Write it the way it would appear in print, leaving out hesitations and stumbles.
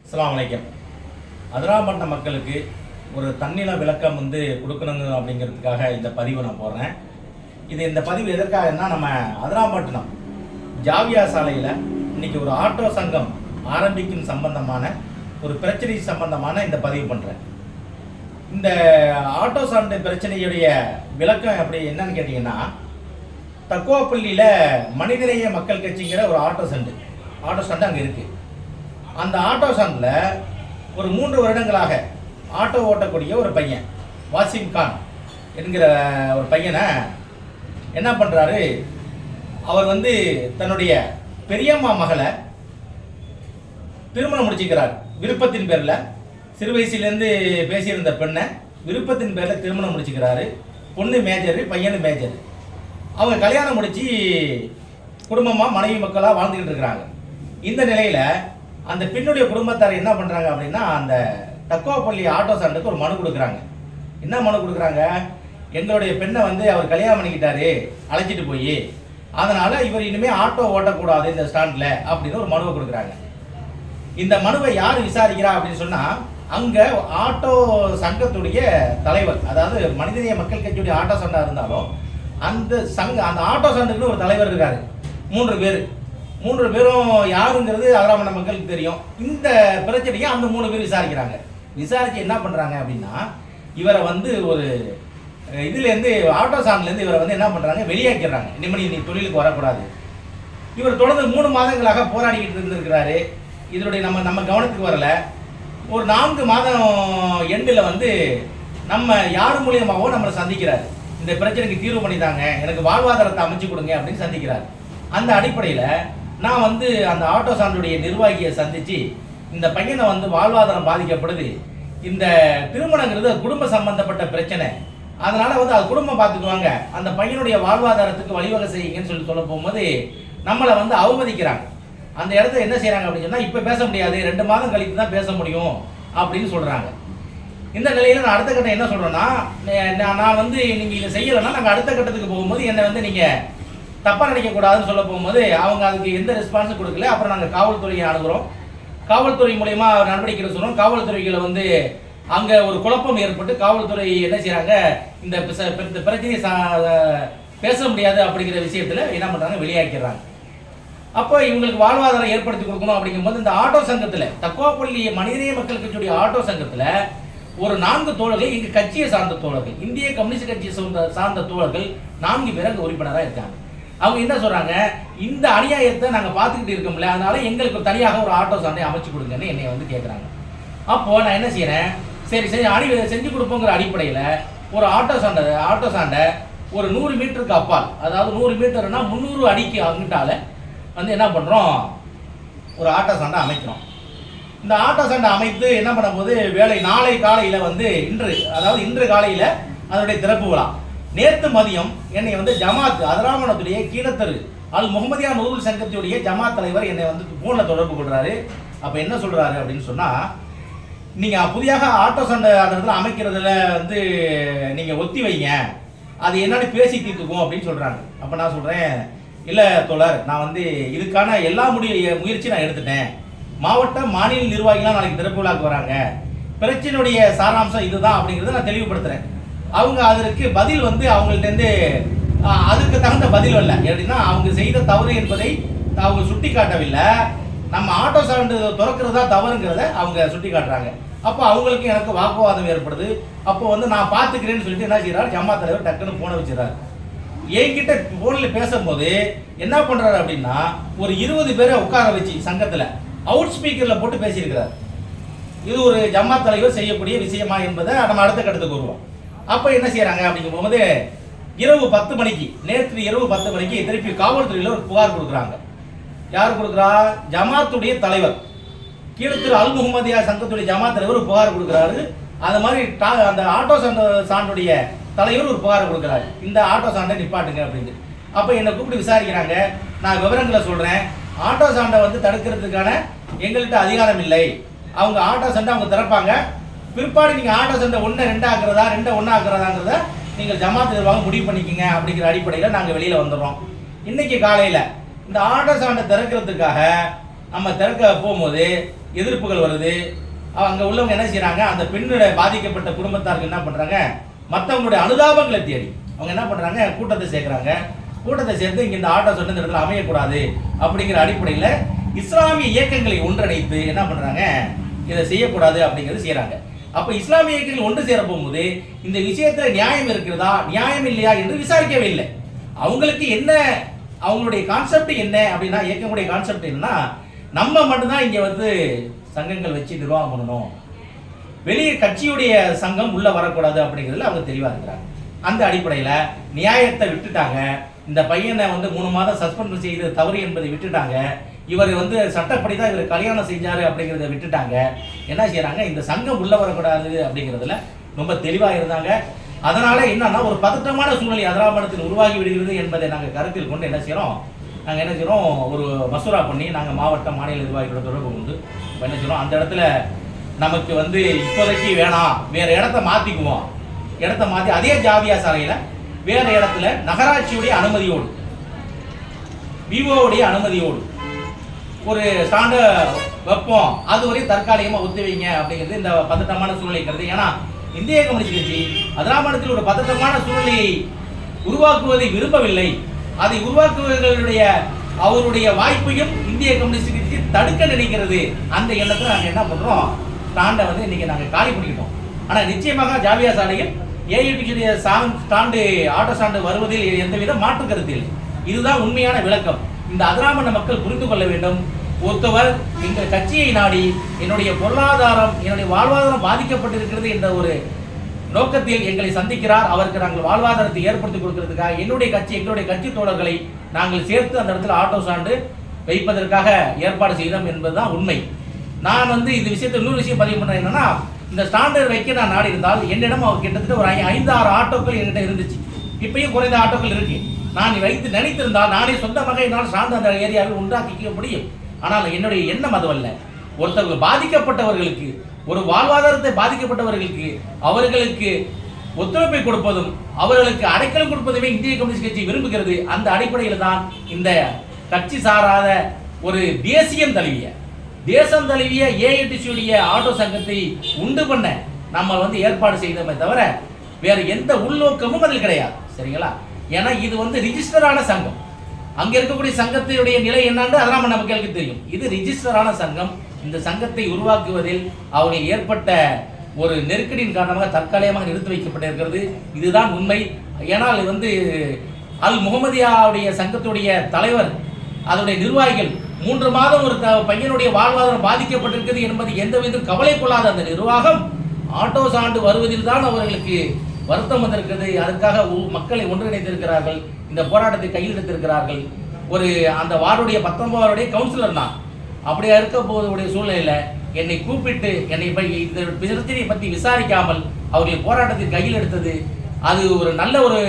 அஸ்ஸலாமு அலைக்கும். அதிராம்பட்டினம் மக்களுக்கு ஒரு தன்னில விளக்கம் கொடுக்கணுங்க அப்படிங்கிறதுக்காக இந்த பதிவை நான் போடுறேன். இந்த பதிவு எதற்காகன்னா, நம்ம அதிராம்பட்டினம் ஜாவியா சாலையில் இன்னைக்கு ஒரு ஆட்டோ சங்கம் ஆரம்பிக்கும் சம்பந்தமான ஒரு பிரச்சனை சம்பந்தமான இந்த பதிவு பண்ணுறேன். இந்த ஆட்டோ சண்டை பிரச்சனையுடைய விளக்கம் அப்படி என்னன்னு கேட்டிங்கன்னா, தக்குவாப்பள்ளியில் மனிதநேய மக்கள் கட்சிங்கிற ஒரு ஆட்டோ சண்டை அங்கே இருக்குது. அந்த ஆட்டோ ஸ்டாண்டில் ஒரு 3 வருடங்களாக ஆட்டோ ஓட்டக்கூடிய ஒரு பையன் வாசிம் கான் என்கிற ஒரு பையனை என்ன பண்ணுறாரு, அவர் தன்னுடைய பெரியம்மா மகளை திருமணம் முடிச்சுக்கிறார். விருப்பத்தின் பேரில், சிறு வயசுலேருந்து பேசியிருந்த பெண்ணை விருப்பத்தின் பேரில் திருமணம் முடிச்சுக்கிறாரு. பொண்ணு மேஜரு, பையனு மேஜரு. அவங்க கல்யாணம் முடித்து குடும்பமாக மனைவி மக்களாக வாழ்ந்துக்கிட்டு இருக்கிறாங்க. இந்த நிலையில் அந்த பெண்ணுடைய குடும்பத்தார் என்ன பண்ணுறாங்க அப்படின்னா, அந்த தக்குவாப்பள்ளி ஆட்டோ ஸ்டாண்டுக்கு ஒரு மனு கொடுக்குறாங்க. என்ன மனு கொடுக்குறாங்க, எங்களுடைய பெண்ணை அவர் கல்யாணம் பண்ணிக்கிட்டாரு அழைச்சிட்டு போய், அதனால் இவர் இனிமேல் ஆட்டோ ஓட்டக்கூடாது இந்த ஸ்டாண்டில் அப்படின்னு ஒரு மனுவை கொடுக்குறாங்க. இந்த மனுவை யார் விசாரிக்கிறா அப்படின்னு சொன்னால், அங்கே ஆட்டோ சங்கத்துடைய தலைவர், அதாவது மனிதநேய மக்கள் கட்சியுடைய ஆட்டோ சண்டா இருந்தாலும் அந்த ஆட்டோ சண்டுக்குன்னு ஒரு தலைவர் இருக்காரு. 3 பேரும் யாருங்கிறது அதிராம்பட்டினம் மக்களுக்கு தெரியும். இந்த பிரச்சனையை அந்த 3 பேர் விசாரிக்கிறாங்க. விசாரிச்சு என்ன பண்ணுறாங்க அப்படின்னா, இவரை ஒரு இதுலேருந்து ஆட்டோ ஸ்டாண்ட்லேருந்து இவரை என்ன பண்ணுறாங்க, வெளியாக்கிடுறாங்க. இனிமேல் நீ தொழிலுக்கு வரக்கூடாது. இவர் தொடர்ந்து 3 மாதங்களாக போராடிக்கிட்டு இருந்திருக்கிறாரு. இதனுடைய நம்ம கவனத்துக்கு வரல. ஒரு 4 மாதம் எண்டில் நம்ம யார் மூலியமாகவோ நம்மளை சந்திக்கிறார். இந்த பிரச்சனைக்கு தீர்வு பண்ணித்தாங்க, எனக்கு வாழ்வாதாரத்தை அமைச்சு கொடுங்க அப்படின்னு சந்திக்கிறார். அந்த அடிப்படையில் நான் அந்த ஆட்டோ ஸ்டாண்டுடைய நிர்வாகியை சந்தித்து, இந்த பையனை வாழ்வாதாரம் பாதிக்கப்படுது, இந்த திருமணங்கிறது குடும்ப சம்பந்தப்பட்ட பிரச்சனை, அதனால் அது குடும்பம் பார்த்துக்குவாங்க, அந்த பையனுடைய வாழ்வாதாரத்துக்கு வழிவகை செய்யுங்கன்னு சொல்ல போகும்போது நம்மளை அவமதிக்கிறாங்க. அந்த இடத்த என்ன செய்கிறாங்க அப்படின்னு சொன்னால், இப்போ பேச முடியாது, 2 மாதம் கழித்து தான் பேச முடியும் அப்படின்னு சொல்கிறாங்க. இந்த நிலையில் நான் அடுத்த கட்டம் என்ன சொல்கிறேன்னா, நான் நீங்கள் இதை செய்யலைன்னா நாங்கள் அடுத்த கட்டத்துக்கு போகும்போது என்னை நீங்கள் தப்பாக நினைக்கக்கூடாதுன்னு சொல்ல போகும்போது அவங்க அதுக்கு எந்த ரெஸ்பான்ஸும் கொடுக்கல. அப்புறம் நாங்கள் காவல்துறையை அணுகிறோம். காவல்துறை மூலயமா நடவடிக்கை சொல்கிறோம். காவல்துறைகளை அங்கே ஒரு குழப்பம் ஏற்பட்டு காவல்துறை என்ன செய்கிறாங்க, இந்த பிரச்சனையை பேச முடியாது அப்படிங்கிற விஷயத்தில் என்ன பண்ணுறாங்க, வெளியாக்கிடுறாங்க. அப்போ இவங்களுக்கு வாழ்வாதாரம் ஏற்படுத்தி கொடுக்கணும் அப்படிங்கும்போது இந்த ஆட்டோ சங்கத்தில், தக்குவாப்பள்ளி மனிதநேய மக்கள் கட்சியுடைய ஆட்டோ சங்கத்தில் ஒரு 4 தோழர்கள், எங்கள் கட்சியை சார்ந்த தோழர்கள், இந்திய கம்யூனிஸ்ட் கட்சியை சார்ந்த தோழர்கள் 4 பேர் அங்கே உறுப்பினராக இருக்காங்க. அவங்க என்ன சொல்றாங்க, இந்த அநியாயத்தை நாங்கள் பார்த்துக்கிட்டு இருக்கோம்ல, அதனால எங்களுக்கு தனியாக ஒரு ஆட்டோ ஸ்டாண்டை அமைச்சு கொடுங்கன்னு என்னை கேட்குறாங்க. அப்போ நான் என்ன செய்யறேன், சரி செஞ்சு கொடுப்போங்கிற அடிப்படையில் ஒரு ஆட்டோ ஸ்டாண்டை ஒரு 100 மீட்டருக்கு அப்பால், அதாவது 100 மீட்டர்னா 300 அடிக்கு அங்கிட்டால என்ன பண்ணுறோம், ஒரு ஆட்டோ ஸ்டாண்டை அமைக்கிறோம். இந்த ஆட்டோ ஸ்டாண்டை அமைத்து என்ன பண்ண போது வேலை நாளை காலையில் இன்று காலையில் அதனுடைய திறப்பு விழா. நேற்று மதியம் என்னை ஜமாத் அதிராம்பட்டினத்துடைய கீழத்தரு அல் முகமதியா நூருல் சங்கத்துடைய ஜமாத் தலைவர் என்னை ஃபோனில் தொடர்பு கொள்கிறாரு. அப்போ என்ன சொல்கிறாரு அப்படின்னு சொன்னால், நீங்கள் புதியாக ஆட்டோ ஸ்டாண்டை அந்த இடத்துல அமைக்கிறதுல நீங்கள் ஒத்தி வைங்க, அது என்னன்னு பேசி தீர்த்துக்கும் அப்படின்னு சொல்கிறாங்க. அப்போ நான் சொல்கிறேன், இல்லை தோழர், நான் இதுக்கான எல்லா முயற்சி நான் எடுத்துட்டேன். மாவட்ட மாநில நிர்வாகிகளாம் நாளைக்கு திறப்பு விழாக்கு வராங்க, பிரச்சனையுடைய சாராம்சம் இதுதான் அப்படிங்கிறத நான் தெளிவுபடுத்துகிறேன். அவங்க அதற்கு பதில் அவங்கள்ட்டேருந்து அதுக்கு தகுந்த பதில் இல்லை. எப்படின்னா, அவங்க செய்த தவறு என்பதை அவங்க சுட்டி காட்டவில்லை, நம்ம ஆட்டோ ஸ்டாண்டு திறக்கிறது தான் தவறுங்கிறத அவங்க சுட்டி காட்டுறாங்க. அப்போ அவங்களுக்கு எனக்கு வாக்குவாதம் ஏற்படுது. அப்போ நான் பார்த்துக்கிறேன்னு சொல்லிட்டு என்ன செய்யறாரு, ஜமாத் தலைவர் டக்குன்னு போனை வச்சிடறாரு. என்கிட்ட போனில் பேசும்போது என்ன பண்ணுறாரு அப்படின்னா, ஒரு 20 பேரை உட்கார வச்சு சங்கத்தில் அவுட் ஸ்பீக்கரில் போட்டு பேசியிருக்கிறார். இது ஒரு ஜமாத் தலைவர் செய்யக்கூடிய விஷயமா என்பதை நம்ம அடுத்த கட்டத்துக்கு வருவோம். அப்போ என்ன செய்யறாங்க அப்படிங்கும் போது, இரவு 10 மணிக்கு, நேற்று இரவு 10 மணிக்கு திருப்பி காவல்துறையில் ஒரு புகார் கொடுக்குறாங்க. யார் கொடுக்குறா, ஜமாத்துடைய தலைவர், கீழத்திரு அல் முகமதியா சங்கத்துடைய ஜமாத் தலைவர் ஒரு புகார் கொடுக்குறாரு. அது மாதிரி அந்த ஆட்டோ ஸ்டாண்டுடைய தலைவர் ஒரு புகார் கொடுக்குறாரு, இந்த ஆட்டோ ஸ்டாண்டை நிப்பாட்டுங்க அப்படின்னு. அப்போ என்னை கூப்பிட்டு விசாரிக்கிறாங்க. நான் விவரங்களை சொல்கிறேன். ஆட்டோ ஸ்டாண்டை தடுக்கிறதுக்கான எங்கள்கிட்ட அதிகாரம் இல்லை. அவங்க ஆட்டோ ஸ்டாண்டை அவங்க திறப்பாங்க, பிற்பாடு நீங்கள் ஆட்டோ ஸ்டாண்டை 1 2 ஆக்குறதா 2 1 ஆக்குறதாங்கிறத நீங்கள் ஜமாத் நிர்வாகம் முடிவு பண்ணிக்கிங்க அப்படிங்கிற அடிப்படையில் நாங்கள் வெளியில் வந்துடுறோம். இன்னைக்கு காலையில் இந்த ஆட்டோ ஸ்டாண்டை திறக்கிறதுக்காக நம்ம திறக்க போகும்போது எதிர்ப்புகள் வருது. அங்கே உள்ளவங்க என்ன செய்கிறாங்க, அந்த பெண்ணோட பாதிக்கப்பட்ட குடும்பத்தாருக்கு என்ன பண்ணுறாங்க, மற்றவங்களுடைய அனுதாபங்களை தேடி அவங்க என்ன பண்ணுறாங்க, கூட்டத்தை சேர்க்குறாங்க. கூட்டத்தை சேர்த்து இங்கே இந்த ஆட்டோ சொன்ன இந்த இடத்துல அமையக்கூடாது அப்படிங்கிற அடிப்படையில் இஸ்லாமிய இயக்கங்களை ஒன்றிணைத்து என்ன பண்ணுறாங்க, இதை செய்யக்கூடாது அப்படிங்கிறது செய்கிறாங்க. அப்போ இஸ்லாமிய இயக்கங்கள் ஒன்று சேர போகும்போது இந்த விஷயத்தில் நியாயம் இருக்கிறதா நியாயம் இல்லையா என்று விசாரிக்கவே இல்லை. அவங்களுக்கு என்ன, அவங்களுடைய கான்செப்ட் என்ன அப்படின்னா, இயக்கங்களுடைய கான்செப்ட் என்னன்னா, நம்ம மட்டும்தான் இங்கே வந்து சங்கங்கள் வச்சு நிர்வாகம் பண்ணணும், வெளியே கட்சியுடைய சங்கம் உள்ள வரக்கூடாது அப்படிங்கிறதுல அவங்க தெளிவாக இருக்கிறாங்க. அந்த அடிப்படையில் நியாயத்தை விட்டுட்டாங்க. இந்த பையனை வந்து 3 மாதம் சஸ்பெண்ட் செய்து தவறு என்பதை விட்டுட்டாங்க. இவர் வந்து சட்டப்படி தான் இவர் கல்யாணம் செஞ்சாரு அப்படிங்கிறத விட்டுட்டாங்க. என்ன செய்யறாங்க, இந்த சங்கம் உள்ள வரக்கூடாது அப்படிங்கிறதுல ரொம்ப தெளிவாக இருந்தாங்க. அதனால என்னன்னா, ஒரு பதட்டமான சூழ்நிலை அதிராமணத்தில் உருவாகி விடுகிறது என்பதை நாங்கள் கருத்தில் கொண்டு என்ன செய்கிறோம், ஒரு மசூரா பண்ணி நாங்கள் மாவட்ட மாநில நிர்வாகிகளோட தொடர்பு கொண்டு என்ன செய்கிறோம், அந்த இடத்துல நமக்கு வந்து இப்போதைக்கு வேணாம், வேற இடத்த மாற்றிக்குவோம், இடத்த மாற்றி அதே ஜாவியா சாலையில் வேற இடத்துல நகராட்சியுடைய அனுமதியோடு விவோவுடைய அனுமதியோடு ஒரு ஸ்டாண்டை வைப்போம், அதுவரை தற்காலிகமாக ஒத்துவீங்க அப்படிங்கிறது இந்த பதட்டமான சூழ்நிலைக்கிறது. ஏன்னா இந்திய கம்யூனிஸ்ட் கட்சி அதிராமணத்தில் ஒரு பதட்டமான சூழ்நிலையை உருவாக்குவதை விரும்பவில்லை. அதை உருவாக்குவர்களுடைய அவருடைய வாய்ப்பையும் இந்திய கம்யூனிஸ்ட் கட்சி தடுக்க நினைக்கிறது. அந்த எண்ணத்தில் நாங்கள் என்ன பண்ணுறோம், ஸ்டாண்டை வந்து இன்னைக்கு நாங்கள் காலி பண்ணிக்கிட்டோம். ஆனால் நிச்சயமாக ஜாவியா சாலையில் ஏஐடியுடைய ஸ்டாண்டு ஆட்டோ ஸ்டாண்டு வருவதில் எந்தவித மாற்று கருத்து இல்லை. இதுதான் உண்மையான விளக்கம். இந்த அதிராமண மக்கள் புரிந்து கொள்ள வேண்டும். ஒருத்தவர் எங்கள் கட்சியை நாடி என்னுடைய பொருளாதாரம், என்னுடைய வாழ்வாதாரம் பாதிக்கப்பட்டிருக்கிறது என்ற ஒரு நோக்கத்தில் எங்களை சந்திக்கிறார். அவருக்கு நாங்கள் வாழ்வாதாரத்தை ஏற்படுத்தி கொடுக்கிறதுக்காக எங்களுடைய கட்சி தோழர்களை நாங்கள் சேர்த்து அந்த இடத்துல ஆட்டோ ஸ்டாண்டு வைப்பதற்காக ஏற்பாடு செய்தோம் என்பதுதான் உண்மை. நான் வந்து இந்த விஷயத்தை இன்னொரு விஷயம் பதிவு பண்ண என்னன்னா, இந்த ஸ்டாண்டர்ட் வைக்க நான் நாடி இருந்தால் என்னிடம் அவர் கிட்டத்தட்ட ஒரு 5-6 ஆட்டோக்கள் என்கிட்ட இருந்துச்சு. இப்பயும் குறைந்த ஆட்டோக்கள் இருக்கு. நான் வைத்து நினைத்திருந்தால் நானே சொந்தமாக என்னால் ஸ்டாண்ட் அந்த ஏரியாவில் உண்டாக்கிக்க முடியும். ஆனால் என்னுடைய எண்ணம் அதுவல்ல. ஒருத்தவர்கள் பாதிக்கப்பட்டவர்களுக்கு, ஒரு வாழ்வாதாரத்தை பாதிக்கப்பட்டவர்களுக்கு அவர்களுக்கு ஒத்துழைப்பை கொடுப்பதும் அவர்களுக்கு அடைக்கலம் கொடுப்பதுமே இந்திய கம்யூனிஸ்ட் கட்சி விரும்புகிறது. அந்த அடிப்படையில் தான் இந்த கட்சி சாராத ஒரு தேசம் தழுவிய ஏஐடிசியுடைய ஆட்டோ சங்கத்தை உண்டு பண்ண நம்ம வந்து ஏற்பாடு செய்தோமே தவிர வேற எந்த உள்நோக்கமும் அதில் கிடையாது. சரிங்களா? ஏன்னா இது வந்து ரிஜிஸ்டரான சங்கம். அங்க இருக்கக்கூடிய சங்கத்தினுடைய நிலை என்னன்னு அதெல்லாம் நமக்கு தெரியும். இது ரிஜிஸ்டரான சங்கம். இந்த சங்கத்தை உருவாக்குவதில் அவர்கள் ஏற்பட்ட ஒரு நெருக்கடியின் காரணமாக தற்காலிகமாக நிறுத்தி வைக்கப்பட்டிருக்கிறது. இதுதான் உண்மை. ஏனால் வந்து அல் முகமதியாவுடைய சங்கத்துடைய தலைவர், அதனுடைய நிர்வாகிகள் 3 மாதம் ஒரு பையனுடைய வாழ்வாதாரம் பாதிக்கப்பட்டிருக்கிறது என்பது எந்தவிதம் கவலை கொள்ளாத அந்த நிர்வாகம் ஆட்டோ சாண்டு வருவதில் தான் அவர்களுக்கு வருத்தம் வந்திருக்கிறது. அதுக்காக மக்களை ஒன்றிணைத்திருக்கிறார்கள். இந்த போராட்டத்தை கையில் எடுத்திருக்கிறார்கள். ஒரு அந்த வார்டுடைய 19 கவுன்சிலர் நான் அப்படியா இருக்க போவதுடைய சூழ்நிலையில் என்னை கூப்பிட்டு என்னை இந்த பிரச்சனையை பற்றி விசாரிக்காமல் அவர்கள் போராட்டத்தை கையில் எடுத்தது அது ஒரு நல்ல ஒரு